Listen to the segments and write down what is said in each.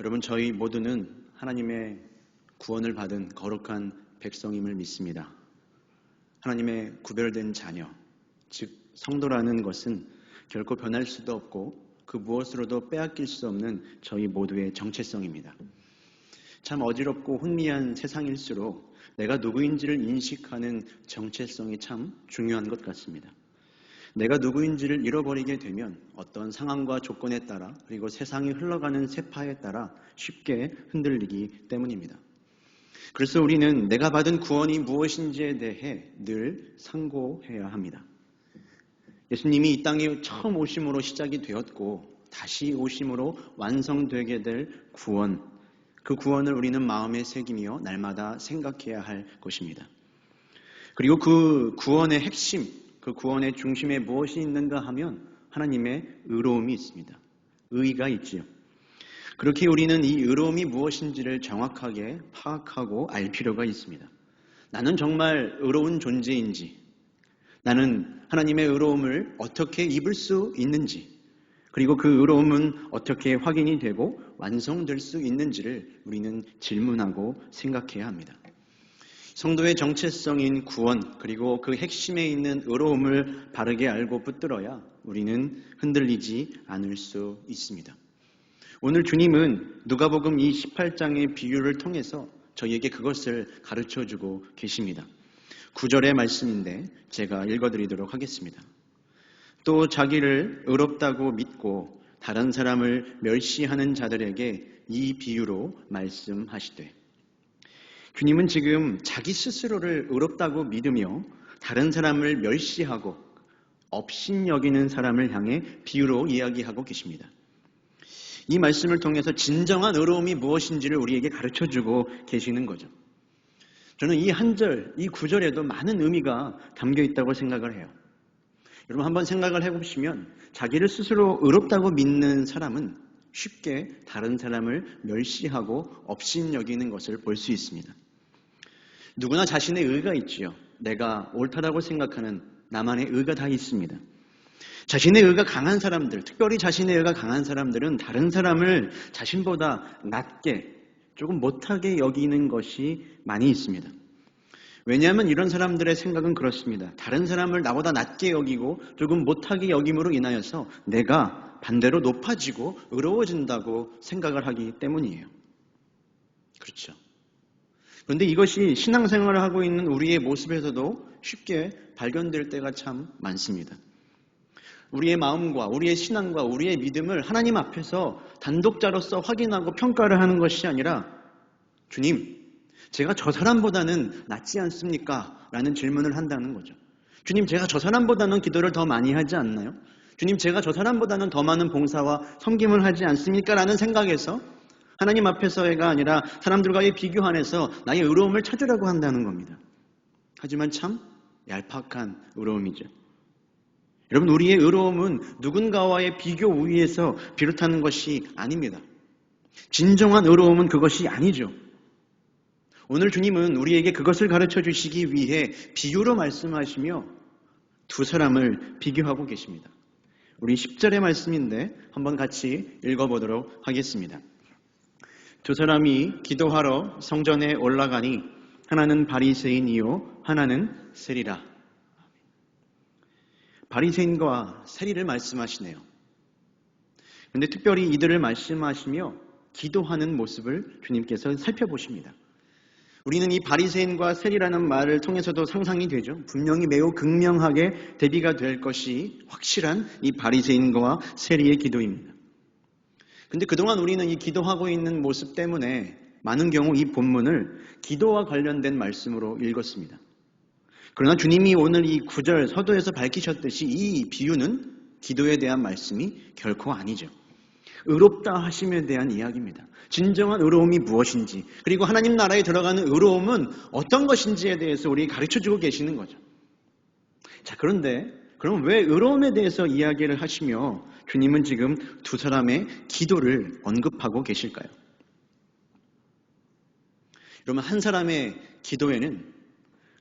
여러분, 저희 모두는 하나님의 구원을 받은 거룩한 백성임을 믿습니다. 하나님의 구별된 자녀, 즉 성도라는 것은 결코 변할 수도 없고 그 무엇으로도 빼앗길 수 없는 저희 모두의 정체성입니다. 참 어지럽고 혼미한 세상일수록 내가 누구인지를 인식하는 정체성이 참 중요한 것 같습니다. 내가 누구인지를 잃어버리게 되면 어떤 상황과 조건에 따라 그리고 세상이 흘러가는 세파에 따라 쉽게 흔들리기 때문입니다. 그래서 우리는 내가 받은 구원이 무엇인지에 대해 늘 상고해야 합니다. 예수님이 이 땅에 처음 오심으로 시작이 되었고 다시 오심으로 완성되게 될 구원, 그 구원을 우리는 마음에 새기며 날마다 생각해야 할 것입니다. 그리고 그 구원의 핵심, 그 구원의 중심에 무엇이 있는가 하면 하나님의 의로움이 있습니다. 의가 있지요. 그렇게 우리는 이 의로움이 무엇인지를 정확하게 파악하고 알 필요가 있습니다. 나는 정말 의로운 존재인지, 나는 하나님의 의로움을 어떻게 입을 수 있는지, 그리고 그 의로움은 어떻게 확인이 되고 완성될 수 있는지를 우리는 질문하고 생각해야 합니다. 성도의 정체성인 구원, 그리고 그 핵심에 있는 의로움을 바르게 알고 붙들어야 우리는 흔들리지 않을 수 있습니다. 오늘 주님은 누가복음 이 18장의 비유를 통해서 저희에게 그것을 가르쳐주고 계십니다. 9절의 말씀인데 제가 읽어드리도록 하겠습니다. 또 자기를 의롭다고 믿고 다른 사람을 멸시하는 자들에게 이 비유로 말씀하시되, 주님은 지금 자기 스스로를 의롭다고 믿으며 다른 사람을 멸시하고 업신여기는 사람을 향해 비유로 이야기하고 계십니다. 이 말씀을 통해서 진정한 의로움이 무엇인지를 우리에게 가르쳐주고 계시는 거죠. 저는 이 한 절, 이 9절에도 많은 의미가 담겨 있다고 생각을 해요. 여러분 한번 생각을 해보시면 자기를 스스로 의롭다고 믿는 사람은 쉽게 다른 사람을 멸시하고 업신여기는 것을 볼 수 있습니다. 누구나 자신의 의가 있지요. 내가 옳다라고 생각하는 나만의 의가 다 있습니다. 자신의 의가 강한 사람들, 특별히 자신의 의가 강한 사람들은 다른 사람을 자신보다 낮게, 조금 못하게 여기는 것이 많이 있습니다. 왜냐하면 이런 사람들의 생각은 그렇습니다. 다른 사람을 나보다 낮게 여기고 조금 못하게 여김으로 인하여서 내가 반대로 높아지고 의로워진다고 생각을 하기 때문이에요. 그렇죠. 그런데 이것이 신앙생활을 하고 있는 우리의 모습에서도 쉽게 발견될 때가 참 많습니다. 우리의 마음과 우리의 신앙과 우리의 믿음을 하나님 앞에서 단독자로서 확인하고 평가를 하는 것이 아니라, 주님, 제가 저 사람보다는 낫지 않습니까? 라는 질문을 한다는 거죠. 주님, 제가 저 사람보다는 기도를 더 많이 하지 않나요? 주님, 제가 저 사람보다는 더 많은 봉사와 섬김을 하지 않습니까? 라는 생각에서 하나님 앞에서가 아니라 사람들과의 비교 안에서 나의 의로움을 찾으라고 한다는 겁니다. 하지만 참 얄팍한 의로움이죠. 여러분, 우리의 의로움은 누군가와의 비교 우위에서 비롯하는 것이 아닙니다. 진정한 의로움은 그것이 아니죠. 오늘 주님은 우리에게 그것을 가르쳐 주시기 위해 비유로 말씀하시며 두 사람을 비교하고 계십니다. 우리 10절의 말씀인데 한번 같이 읽어보도록 하겠습니다. 두 사람이 기도하러 성전에 올라가니 하나는 바리새인이요 하나는 세리라. 바리새인과 세리를 말씀하시네요. 그런데 특별히 이들을 말씀하시며 기도하는 모습을 주님께서 살펴보십니다. 우리는 이 바리새인과 세리라는 말을 통해서도 상상이 되죠. 분명히 매우 극명하게 대비가 될 것이 확실한 이 바리새인과 세리의 기도입니다. 근데 그동안 우리는 이 기도하고 있는 모습 때문에 많은 경우 이 본문을 기도와 관련된 말씀으로 읽었습니다. 그러나 주님이 오늘 이 9절 서도에서 밝히셨듯이 이 비유는 기도에 대한 말씀이 결코 아니죠. 의롭다 하심에 대한 이야기입니다. 진정한 의로움이 무엇인지, 그리고 하나님 나라에 들어가는 의로움은 어떤 것인지에 대해서 우리에게 가르쳐주고 계시는 거죠. 자, 그런데 그럼 왜 의로움에 대해서 이야기를 하시며 주님은 지금 두 사람의 기도를 언급하고 계실까요? 여러분, 한 사람의 기도에는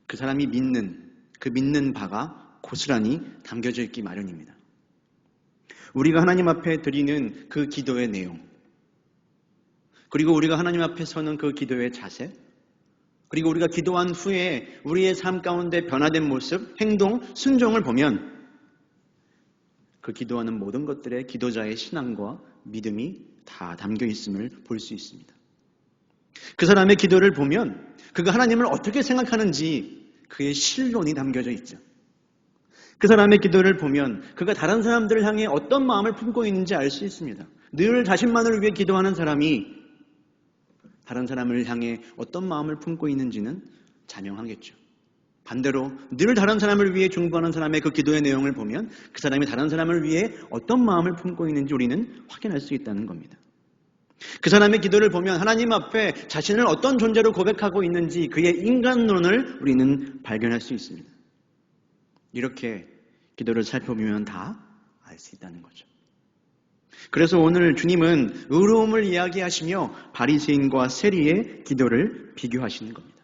그 사람이 믿는 바가 고스란히 담겨져 있기 마련입니다. 우리가 하나님 앞에 드리는 그 기도의 내용, 그리고 우리가 하나님 앞에 서는 그 기도의 자세, 그리고 우리가 기도한 후에 우리의 삶 가운데 변화된 모습, 행동, 순종을 보면 그 기도하는 모든 것들에 기도자의 신앙과 믿음이 다 담겨 있음을 볼 수 있습니다. 그 사람의 기도를 보면 그가 하나님을 어떻게 생각하는지 그의 신론이 담겨져 있죠. 그 사람의 기도를 보면 그가 다른 사람들을 향해 어떤 마음을 품고 있는지 알 수 있습니다. 늘 자신만을 위해 기도하는 사람이 다른 사람을 향해 어떤 마음을 품고 있는지는 자명하겠죠. 반대로 늘 다른 사람을 위해 중보하는 사람의 그 기도의 내용을 보면 그 사람이 다른 사람을 위해 어떤 마음을 품고 있는지 우리는 확인할 수 있다는 겁니다. 그 사람의 기도를 보면 하나님 앞에 자신을 어떤 존재로 고백하고 있는지 그의 인간론을 우리는 발견할 수 있습니다. 이렇게 기도를 살펴보면 다 알 수 있다는 거죠. 그래서 오늘 주님은 의로움을 이야기하시며 바리새인과 세리의 기도를 비교하시는 겁니다.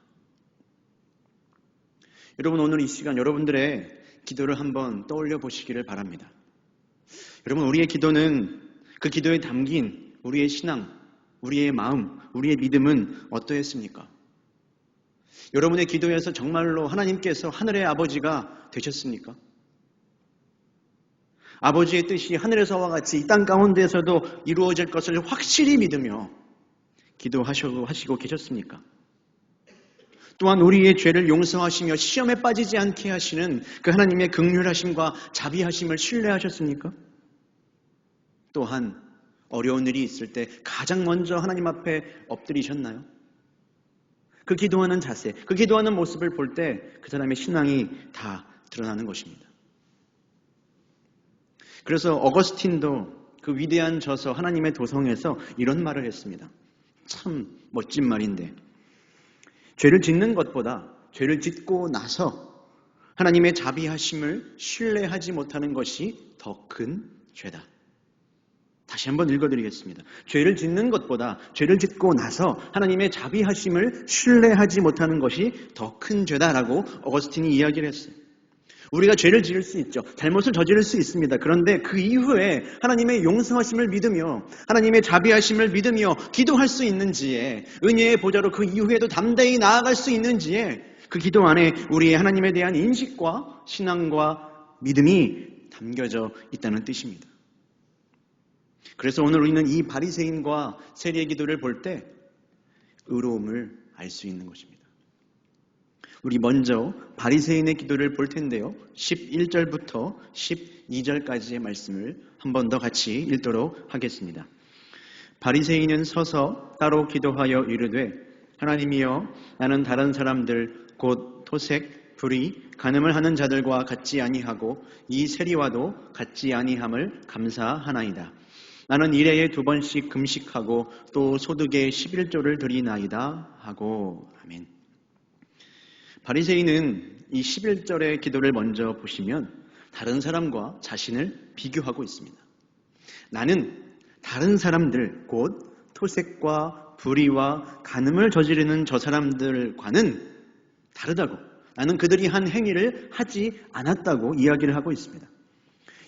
여러분, 오늘 이 시간 여러분들의 기도를 한번 떠올려 보시기를 바랍니다. 여러분, 우리의 기도는 그 기도에 담긴 우리의 신앙, 우리의 마음, 우리의 믿음은 어떠했습니까? 여러분의 기도에서 정말로 하나님께서 하늘의 아버지가 되셨습니까? 아버지의 뜻이 하늘에서와 같이 이 땅 가운데에서도 이루어질 것을 확실히 믿으며 기도하시고 계셨습니까? 또한 우리의 죄를 용서하시며 시험에 빠지지 않게 하시는 그 하나님의 긍휼하심과 자비하심을 신뢰하셨습니까? 또한 어려운 일이 있을 때 가장 먼저 하나님 앞에 엎드리셨나요? 그 기도하는 자세, 그 기도하는 모습을 볼 때 그 사람의 신앙이 다 드러나는 것입니다. 그래서 어거스틴도 그 위대한 저서 하나님의 도성에서 이런 말을 했습니다. 참 멋진 말인데, 죄를 짓는 것보다 죄를 짓고 나서 하나님의 자비하심을 신뢰하지 못하는 것이 더 큰 죄다. 다시 한번 읽어드리겠습니다. 죄를 짓는 것보다 죄를 짓고 나서 하나님의 자비하심을 신뢰하지 못하는 것이 더 큰 죄다라고 어거스틴이 이야기를 했어요. 우리가 죄를 지을 수 있죠. 잘못을 저지를 수 있습니다. 그런데 그 이후에 하나님의 용서하심을 믿으며 하나님의 자비하심을 믿으며 기도할 수 있는지에, 은혜의 보좌로 그 이후에도 담대히 나아갈 수 있는지에, 그 기도 안에 우리의 하나님에 대한 인식과 신앙과 믿음이 담겨져 있다는 뜻입니다. 그래서 오늘 우리는 이 바리새인과 세리의 기도를 볼 때 의로움을 알 수 있는 것입니다. 우리 먼저 바리새인의 기도를 볼 텐데요. 11절부터 12절까지의 말씀을 한 번 더 같이 읽도록 하겠습니다. 바리새인은 서서 따로 기도하여 이르되, 하나님이여, 나는 다른 사람들 곧 토색, 불의, 간음을 하는 자들과 같지 아니하고 이 세리와도 같지 아니함을 감사하나이다. 나는 일해에 2번씩 금식하고 또 소득의 11조를 드리나이다 하고. 아멘. 바리새인은 이 11절의 기도를 먼저 보시면 다른 사람과 자신을 비교하고 있습니다. 나는 다른 사람들, 곧 토색과 불의와 간음을 저지르는 저 사람들과는 다르다고, 나는 그들이 한 행위를 하지 않았다고 이야기를 하고 있습니다.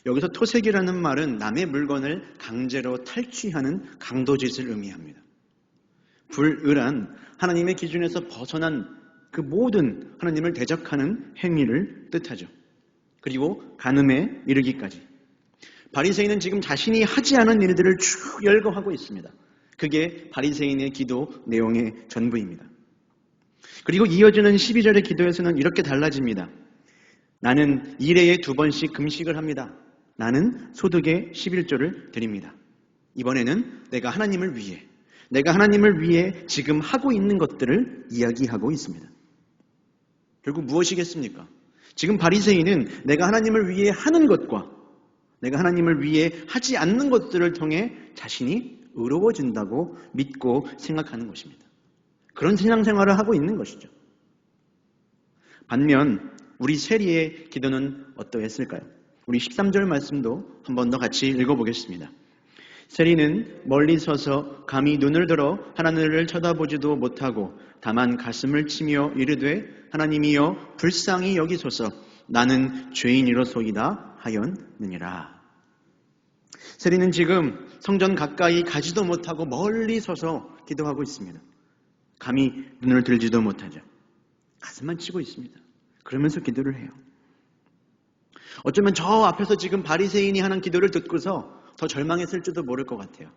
여기서 토색이라는 말은 남의 물건을 강제로 탈취하는 강도짓을 의미합니다. 불의란 하나님의 기준에서 벗어난 그 모든 하나님을 대적하는 행위를 뜻하죠. 그리고 간음에 이르기까지. 바리새인은 지금 자신이 하지 않은 일들을 쭉 열거하고 있습니다. 그게 바리새인의 기도 내용의 전부입니다. 그리고 이어지는 12절의 기도에서는 이렇게 달라집니다. 나는 일해에 2번씩 금식을 합니다. 나는 소득의 11조를 드립니다. 이번에는 내가 하나님을 위해 지금 하고 있는 것들을 이야기하고 있습니다. 결국 무엇이겠습니까? 지금 바리새인은 내가 하나님을 위해 하는 것과 내가 하나님을 위해 하지 않는 것들을 통해 자신이 의로워진다고 믿고 생각하는 것입니다. 그런 신앙생활을 하고 있는 것이죠. 반면 우리 세리의 기도는 어떠했을까요? 우리 13절 말씀도 한 번 더 같이 읽어보겠습니다. 세리는 멀리 서서 감히 눈을 들어 하나님을 쳐다보지도 못하고 다만 가슴을 치며 이르되, 하나님이여, 불쌍히 여기소서, 나는 죄인이로소이다 하였느니라. 세리는 지금 성전 가까이 가지도 못하고 멀리 서서 기도하고 있습니다. 감히 눈을 들지도 못하죠. 가슴만 치고 있습니다. 그러면서 기도를 해요. 어쩌면 저 앞에서 지금 바리새인이 하는 기도를 듣고서 더 절망했을지도 모를 것 같아요.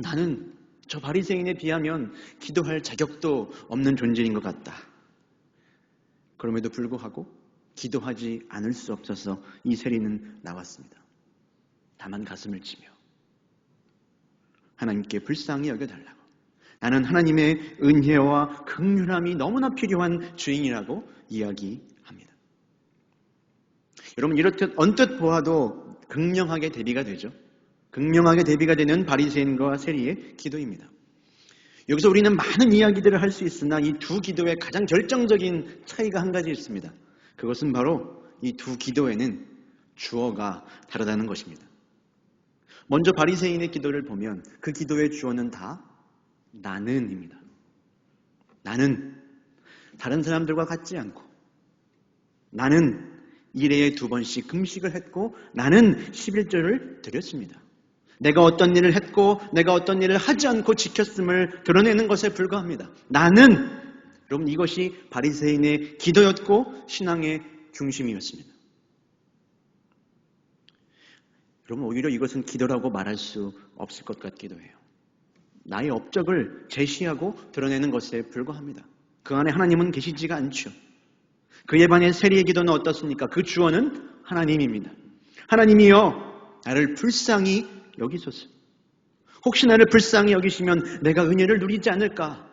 나는 저 바리새인에 비하면 기도할 자격도 없는 존재인 것 같다. 그럼에도 불구하고 기도하지 않을 수 없어서 이 세리는 나왔습니다. 다만 가슴을 치며 하나님께 불쌍히 여겨달라고. 나는 하나님의 은혜와 긍휼함이 너무나 필요한 주인이라고 이야기합니다. 여러분, 이렇듯 언뜻 보아도 극명하게 대비가 되죠. 극명하게 대비가 되는 바리새인과 세리의 기도입니다. 여기서 우리는 많은 이야기들을 할 수 있으나 이 두 기도의 가장 결정적인 차이가 한 가지 있습니다. 그것은 바로 이 두 기도에는 주어가 다르다는 것입니다. 먼저 바리새인의 기도를 보면 그 기도의 주어는 다 나는입니다. 나는 다른 사람들과 같지 않고, 나는 일회에 2번씩 금식을 했고, 나는 11절을 드렸습니다. 내가 어떤 일을 했고 내가 어떤 일을 하지 않고 지켰음을 드러내는 것에 불과합니다. 나는, 여러분, 이것이 바리새인의 기도였고 신앙의 중심이었습니다. 여러분, 오히려 이것은 기도라고 말할 수 없을 것 같기도 해요. 나의 업적을 제시하고 드러내는 것에 불과합니다. 그 안에 하나님은 계시지가 않죠. 그에 반해 세리의 기도는 어떻습니까? 그 주어는 하나님입니다. 하나님이여, 나를 불쌍히 여기소서. 혹시 나를 불쌍히 여기시면 내가 은혜를 누리지 않을까?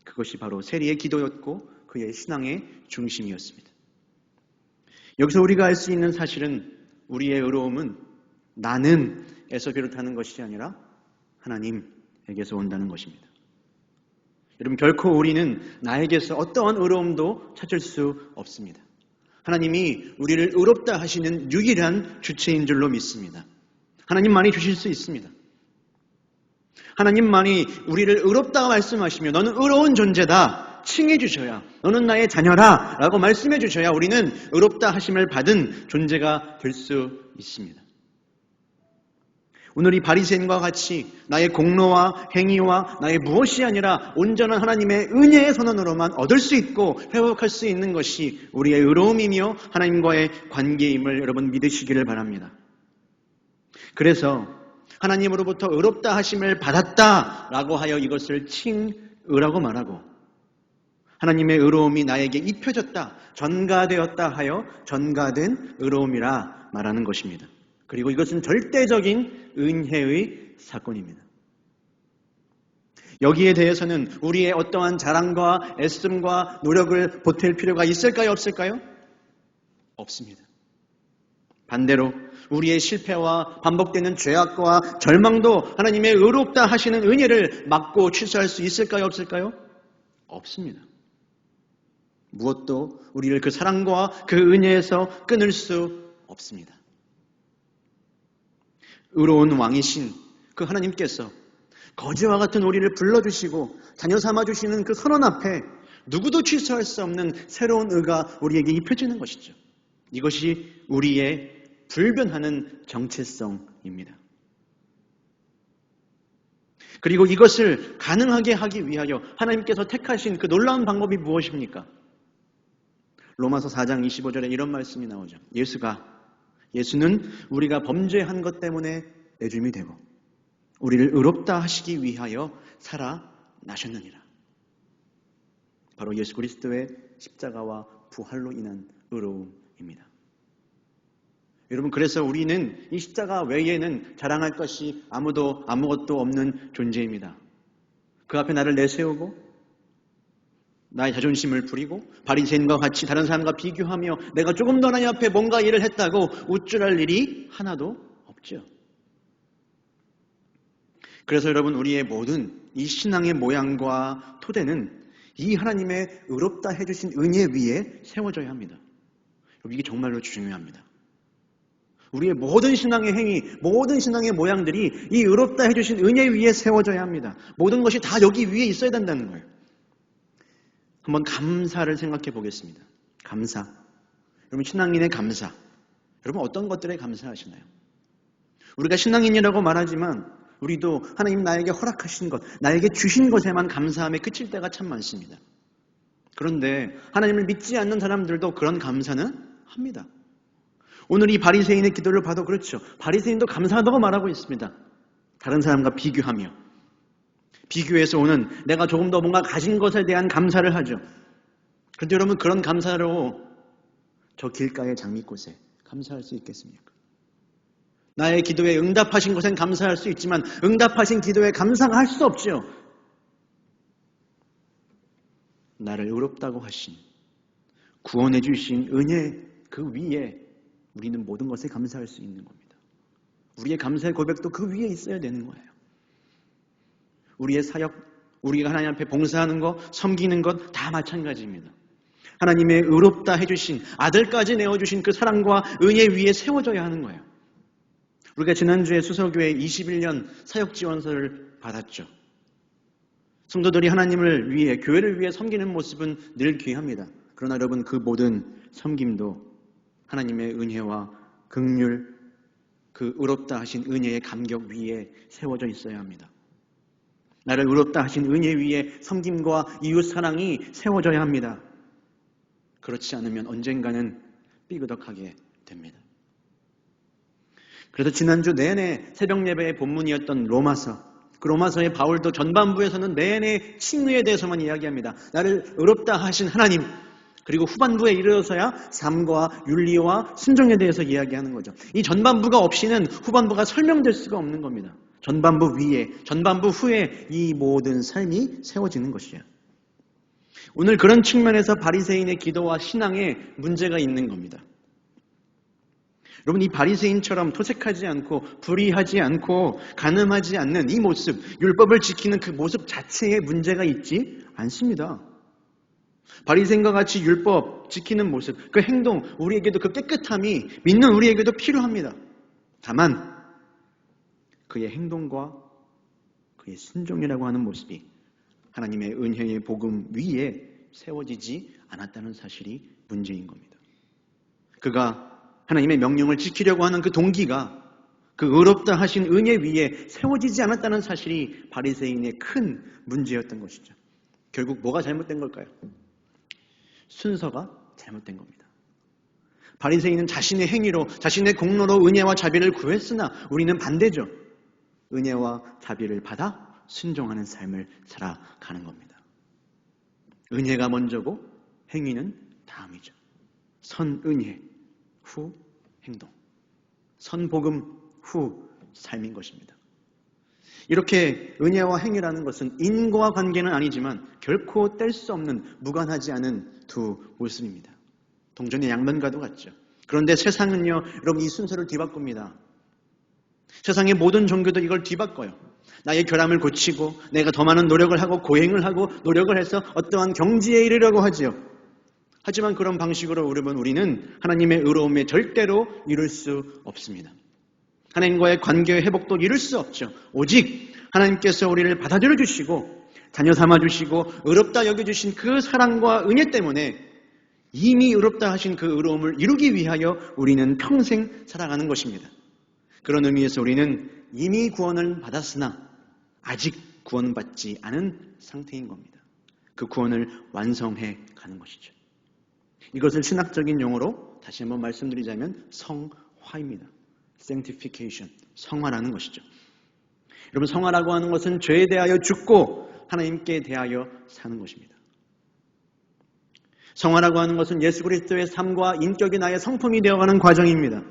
그것이 바로 세리의 기도였고 그의 신앙의 중심이었습니다. 여기서 우리가 알 수 있는 사실은 우리의 의로움은 나는에서 비롯하는 것이 아니라 하나님에게서 온다는 것입니다. 여러분, 결코 우리는 나에게서 어떠한 의로움도 찾을 수 없습니다. 하나님이 우리를 의롭다 하시는 유일한 주체인 줄로 믿습니다. 하나님만이 주실 수 있습니다. 하나님만이 우리를 의롭다고 말씀하시며 너는 의로운 존재다 칭해 주셔야, 너는 나의 자녀라 라고 말씀해 주셔야 우리는 의롭다 하심을 받은 존재가 될 수 있습니다. 오늘 이 바리새인과 같이 나의 공로와 행위와 나의 무엇이 아니라 온전한 하나님의 은혜의 선언으로만 얻을 수 있고 회복할 수 있는 것이 우리의 의로움이며 하나님과의 관계임을 여러분 믿으시기를 바랍니다. 그래서 하나님으로부터 의롭다 하심을 받았다라고 하여 이것을 칭의라고 말하고, 하나님의 의로움이 나에게 입혀졌다, 전가되었다 하여 전가된 의로움이라 말하는 것입니다. 그리고 이것은 절대적인 은혜의 사건입니다. 여기에 대해서는 우리의 어떠한 자랑과 애씀과 노력을 보탤 필요가 있을까요? 없을까요? 없습니다. 반대로 우리의 실패와 반복되는 죄악과 절망도 하나님의 의롭다 하시는 은혜를 막고 취소할 수 있을까요? 없을까요? 없습니다. 무엇도 우리를 그 사랑과 그 은혜에서 끊을 수 없습니다. 의로운 왕이신 그 하나님께서 거지와 같은 우리를 불러주시고 자녀 삼아주시는 그 선언 앞에 누구도 취소할 수 없는 새로운 의가 우리에게 입혀지는 것이죠. 이것이 우리의 불변하는 정체성입니다. 그리고 이것을 가능하게 하기 위하여 하나님께서 택하신 그 놀라운 방법이 무엇입니까? 로마서 4장 25절에 이런 말씀이 나오죠. 예수는 우리가 범죄한 것 때문에 내줌이 되고 우리를 의롭다 하시기 위하여 살아나셨느니라. 바로 예수 그리스도의 십자가와 부활로 인한 의로움입니다. 여러분, 그래서 우리는 이 십자가 외에는 자랑할 것이 아무것도 없는 존재입니다. 그 앞에 나를 내세우고 나의 자존심을 부리고 바리새인과 같이 다른 사람과 비교하며 내가 조금 더 하나님 앞에 뭔가 일을 했다고 우쭐할 일이 하나도 없죠. 그래서 여러분, 우리의 모든 이 신앙의 모양과 토대는 이 하나님의 의롭다 해주신 은혜 위에 세워져야 합니다. 이게 정말로 중요합니다. 우리의 모든 신앙의 행위, 모든 신앙의 모양들이 이 의롭다 해주신 은혜 위에 세워져야 합니다. 모든 것이 다 여기 위에 있어야 된다는 거예요. 한번 감사를 생각해 보겠습니다. 감사. 여러분, 신앙인의 감사. 여러분 어떤 것들에 감사하시나요? 우리가 신앙인이라고 말하지만 우리도 하나님 나에게 허락하신 것, 나에게 주신 것에만 감사함에 그칠 때가 참 많습니다. 그런데 하나님을 믿지 않는 사람들도 그런 감사는 합니다. 오늘 이 바리새인의 기도를 봐도 그렇죠. 바리새인도 감사하다고 말하고 있습니다. 다른 사람과 비교하며. 비교해서 오는 내가 조금 더 뭔가 가진 것에 대한 감사를 하죠. 그런데 여러분 그런 감사로 저 길가의 장미꽃에 감사할 수 있겠습니까? 나의 기도에 응답하신 것엔 감사할 수 있지만 응답하신 기도에 감사가 할 수 없죠. 나를 의롭다고 하신 구원해 주신 은혜 그 위에 우리는 모든 것에 감사할 수 있는 겁니다. 우리의 감사의 고백도 그 위에 있어야 되는 거예요. 우리의 사역, 우리가 하나님 앞에 봉사하는 것, 섬기는 것 다 마찬가지입니다. 하나님의 의롭다 해주신 아들까지 내어주신 그 사랑과 은혜 위에 세워져야 하는 거예요. 우리가 지난주에 수서교회 21년 사역지원서를 받았죠. 성도들이 하나님을 위해, 교회를 위해 섬기는 모습은 늘 귀합니다. 그러나 여러분 그 모든 섬김도 하나님의 은혜와 긍휼, 그 의롭다 하신 은혜의 감격 위에 세워져 있어야 합니다. 나를 의롭다 하신 은혜 위에 섬김과 이웃 사랑이 세워져야 합니다. 그렇지 않으면 언젠가는 삐그덕하게 됩니다. 그래서 지난주 내내 새벽 예배의 본문이었던 로마서, 그 로마서의 바울도 전반부에서는 내내 칭의에 대해서만 이야기합니다. 나를 의롭다 하신 하나님, 그리고 후반부에 이르러서야 삶과 윤리와 순종에 대해서 이야기하는 거죠. 이 전반부가 없이는 후반부가 설명될 수가 없는 겁니다. 전반부 위에, 전반부 후에 이 모든 삶이 세워지는 것이죠. 오늘 그런 측면에서 바리새인의 기도와 신앙에 문제가 있는 겁니다. 여러분 이 바리새인처럼 토색하지 않고 불의하지 않고 간음하지 않는 이 모습, 율법을 지키는 그 모습 자체에 문제가 있지 않습니다. 바리새인과 같이 율법 지키는 모습, 그 행동, 우리에게도 그 깨끗함이 믿는 우리에게도 필요합니다. 다만 그의 행동과 그의 순종이라고 하는 모습이 하나님의 은혜의 복음 위에 세워지지 않았다는 사실이 문제인 겁니다. 그가 하나님의 명령을 지키려고 하는 그 동기가 그 의롭다 하신 은혜 위에 세워지지 않았다는 사실이 바리새인의 큰 문제였던 것이죠. 결국 뭐가 잘못된 걸까요? 순서가 잘못된 겁니다. 바리새인은 자신의 행위로, 자신의 공로로 은혜와 자비를 구했으나 우리는 반대죠. 은혜와 자비를 받아 순종하는 삶을 살아가는 겁니다. 은혜가 먼저고 행위는 다음이죠. 선은혜 후 행동, 선복음 후 삶인 것입니다. 이렇게 은혜와 행위라는 것은 인과 관계는 아니지만 결코 뗄 수 없는 무관하지 않은 두 모습입니다. 동전의 양면과도 같죠. 그런데 세상은요, 여러분 이 순서를 뒤바꿉니다. 세상의 모든 종교도 이걸 뒤바꿔요. 나의 결함을 고치고 내가 더 많은 노력을 하고 고행을 하고 노력을 해서 어떠한 경지에 이르려고 하지요. 하지만 그런 방식으로 우리는 하나님의 의로움에 절대로 이룰 수 없습니다. 하나님과의 관계의 회복도 이룰 수 없죠. 오직 하나님께서 우리를 받아들여 주시고 자녀 삼아 주시고 의롭다 여겨주신 그 사랑과 은혜 때문에 이미 의롭다 하신 그 의로움을 이루기 위하여 우리는 평생 살아가는 것입니다. 그런 의미에서 우리는 이미 구원을 받았으나 아직 구원받지 않은 상태인 겁니다. 그 구원을 완성해 가는 것이죠. 이것을 신학적인 용어로 다시 한번 말씀드리자면 성화입니다. sanctification, 성화라는 것이죠. 여러분 성화라고 하는 것은 죄에 대하여 죽고 하나님께 대하여 사는 것입니다. 성화라고 하는 것은 예수 그리스도의 삶과 인격이 나의 성품이 되어가는 과정입니다.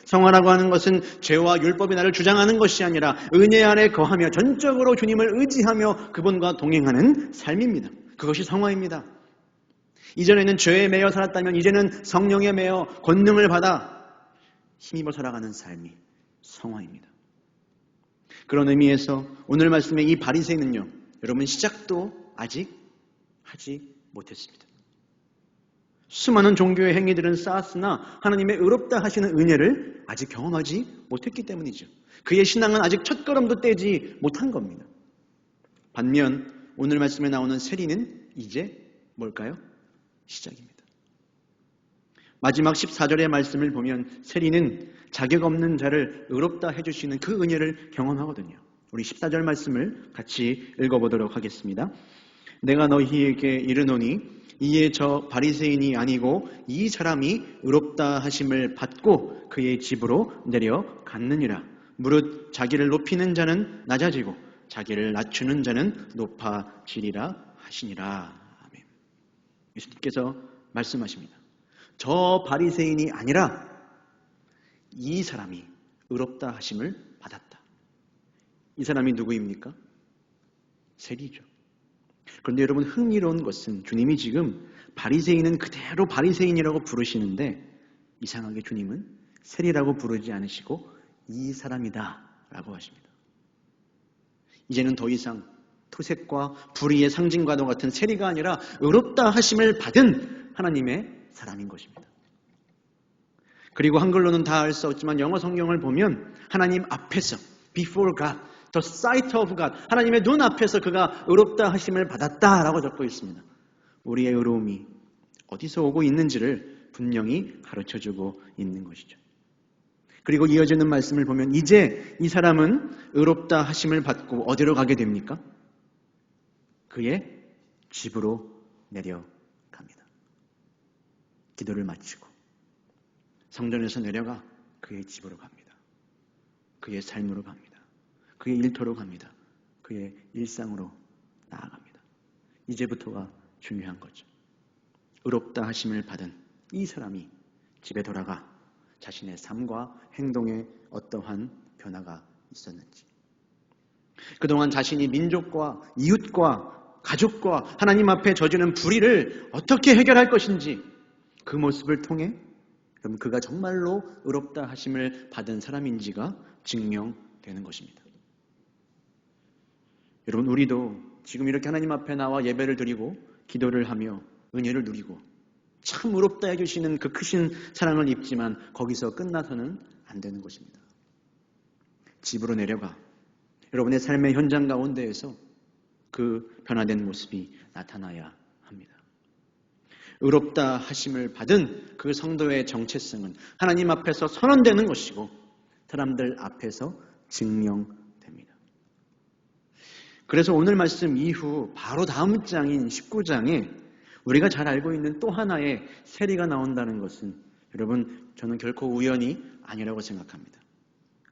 성화라고 하는 것은 죄와 율법이 나를 주장하는 것이 아니라 은혜 안에 거하며 전적으로 주님을 의지하며 그분과 동행하는 삶입니다. 그것이 성화입니다. 이전에는 죄에 매여 살았다면 이제는 성령에 매여 권능을 받아 힘입어 살아가는 삶이 성화입니다. 그런 의미에서 오늘 말씀의 이 바리새인은요, 여러분 시작도 아직 하지 못했습니다. 수많은 종교의 행위들은 쌓았으나 하나님의 의롭다 하시는 은혜를 아직 경험하지 못했기 때문이죠. 그의 신앙은 아직 첫걸음도 떼지 못한 겁니다. 반면 오늘 말씀에 나오는 세리는 이제 뭘까요? 시작입니다. 마지막 14절의 말씀을 보면 세리는 자격 없는 자를 의롭다 해주시는 그 은혜를 경험하거든요. 우리 14절 말씀을 같이 읽어보도록 하겠습니다. 내가 너희에게 이르노니 이에 저 바리새인이 아니고 이 사람이 의롭다 하심을 받고 그의 집으로 내려갔느니라. 무릇 자기를 높이는 자는 낮아지고 자기를 낮추는 자는 높아지리라 하시니라. 아멘. 예수님께서 말씀하십니다. 저 바리새인이 아니라 이 사람이 의롭다 하심을 받았다. 이 사람이 누구입니까? 세리죠. 그런데 여러분, 흥미로운 것은 주님이 지금 바리새인은 그대로 바리새인이라고 부르시는데 이상하게 주님은 세리라고 부르지 않으시고 이 사람이다 라고 하십니다. 이제는 더 이상 토색과 불의의 상징과도 같은 세리가 아니라 의롭다 하심을 받은 하나님의 사람인 것입니다. 그리고 한글로는 다 알 수 없지만 영어 성경을 보면 하나님 앞에서 before God, the sight of God, 하나님의 눈 앞에서 그가 의롭다 하심을 받았다라고 적혀 있습니다. 우리의 의로움이 어디서 오고 있는지를 분명히 가르쳐주고 있는 것이죠. 그리고 이어지는 말씀을 보면 이제 이 사람은 의롭다 하심을 받고 어디로 가게 됩니까? 그의 집으로 내려갑니다. 기도를 마치고 성전에서 내려가 그의 집으로 갑니다. 그의 삶으로 갑니다. 그의 일터로 갑니다. 그의 일상으로 나아갑니다. 이제부터가 중요한 거죠. 의롭다 하심을 받은 이 사람이 집에 돌아가 자신의 삶과 행동에 어떠한 변화가 있었는지, 그동안 자신이 민족과 이웃과 가족과 하나님 앞에 저지른 불의를 어떻게 해결할 것인지 그 모습을 통해 그럼 그가 정말로 의롭다 하심을 받은 사람인지가 증명되는 것입니다. 여러분, 우리도 지금 이렇게 하나님 앞에 나와 예배를 드리고 기도를 하며 은혜를 누리고 참 의롭다 해주시는 그 크신 사랑을 입지만 거기서 끝나서는 안 되는 것입니다. 집으로 내려가 여러분의 삶의 현장 가운데에서 그 변화된 모습이 나타나야 합니다. 의롭다 하심을 받은 그 성도의 정체성은 하나님 앞에서 선언되는 것이고 사람들 앞에서 증명됩니다. 그래서 오늘 말씀 이후 바로 다음 장인 19장에 우리가 잘 알고 있는 또 하나의 세리가 나온다는 것은 여러분, 저는 결코 우연이 아니라고 생각합니다.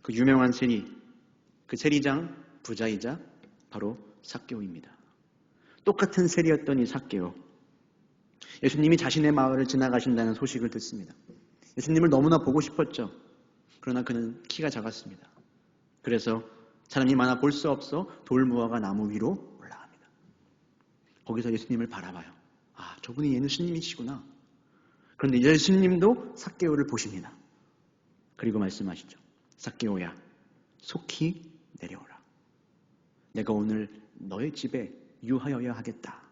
그 유명한 세리, 그 세리장 부자이자 바로 삭개오입니다. 똑같은 세리였던 이 삭개오, 예수님이 자신의 마을을 지나가신다는 소식을 듣습니다. 예수님을 너무나 보고 싶었죠. 그러나 그는 키가 작았습니다. 그래서 사람이 많아 볼 수 없어 돌무화과 나무 위로 올라갑니다. 거기서 예수님을 바라봐요. 아, 저분이 예수님이시구나. 그런데 예수님도 삭개오를 보십니다. 그리고 말씀하시죠. 삭개오야, 속히 내려오라. 내가 오늘 너의 집에 유하여야 하겠다.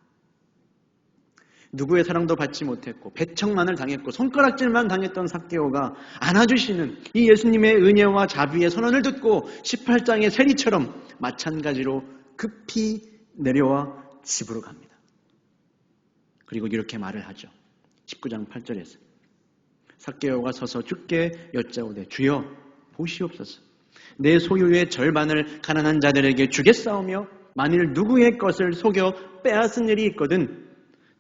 누구의 사랑도 받지 못했고 배척만을 당했고 손가락질만 당했던 삭개오가 안아주시는 이 예수님의 은혜와 자비의 선언을 듣고 18장의 세리처럼 마찬가지로 급히 내려와 집으로 갑니다. 그리고 이렇게 말을 하죠. 19장 8절에서 삭개오가 서서 주께 여짜오되 주여 보시옵소서, 내 소유의 절반을 가난한 자들에게 주겠사오며 만일 누구의 것을 속여 빼앗은 일이 있거든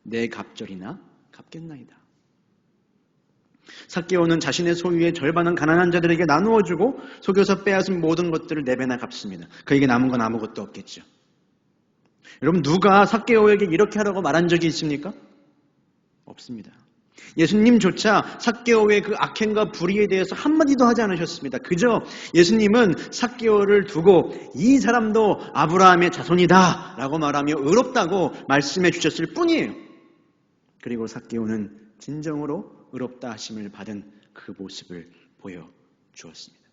내 갑절이나 갚겠나이다. 삭개오는 자신의 소유의 절반은 가난한 자들에게 나누어 주고 속여서 빼앗은 모든 것들을 4배나 갚습니다. 그에게 남은 건 아무것도 없겠죠. 여러분, 누가 삭개오에게 이렇게 하라고 말한 적이 있습니까? 없습니다. 예수님조차 삭개오의 그 악행과 불의에 대해서 한마디도 하지 않으셨습니다. 그저 예수님은 삭개오를 두고 이 사람도 아브라함의 자손이다 라고 말하며 의롭다고 말씀해 주셨을 뿐이에요. 그리고 삭개오는 진정으로 의롭다 하심을 받은 그 모습을 보여주었습니다.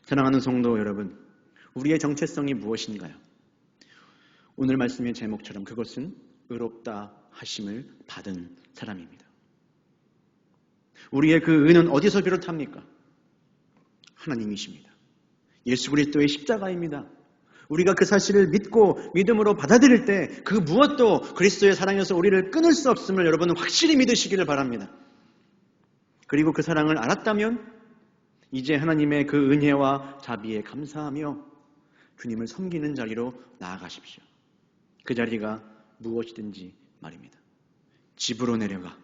사랑하는 성도 여러분, 우리의 정체성이 무엇인가요? 오늘 말씀의 제목처럼 그것은 의롭다 하심을 받은 사람입니다. 우리의 그 의는 어디서 비롯합니까? 하나님이십니다. 예수 그리스도의 십자가입니다. 우리가 그 사실을 믿고 믿음으로 받아들일 때 그 무엇도 그리스도의 사랑에서 우리를 끊을 수 없음을 여러분은 확실히 믿으시기를 바랍니다. 그리고 그 사랑을 알았다면 이제 하나님의 그 은혜와 자비에 감사하며 주님을 섬기는 자리로 나아가십시오. 그 자리가 무엇이든지 말입니다. 집으로 내려가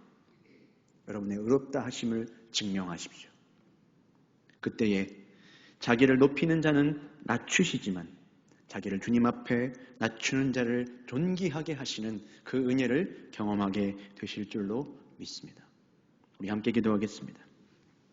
여러분의 의롭다 하심을 증명하십시오. 그때에 자기를 높이는 자는 낮추시지만 자기를 주님 앞에 낮추는 자를 존귀하게 하시는 그 은혜를 경험하게 되실 줄로 믿습니다. 우리 함께 기도하겠습니다.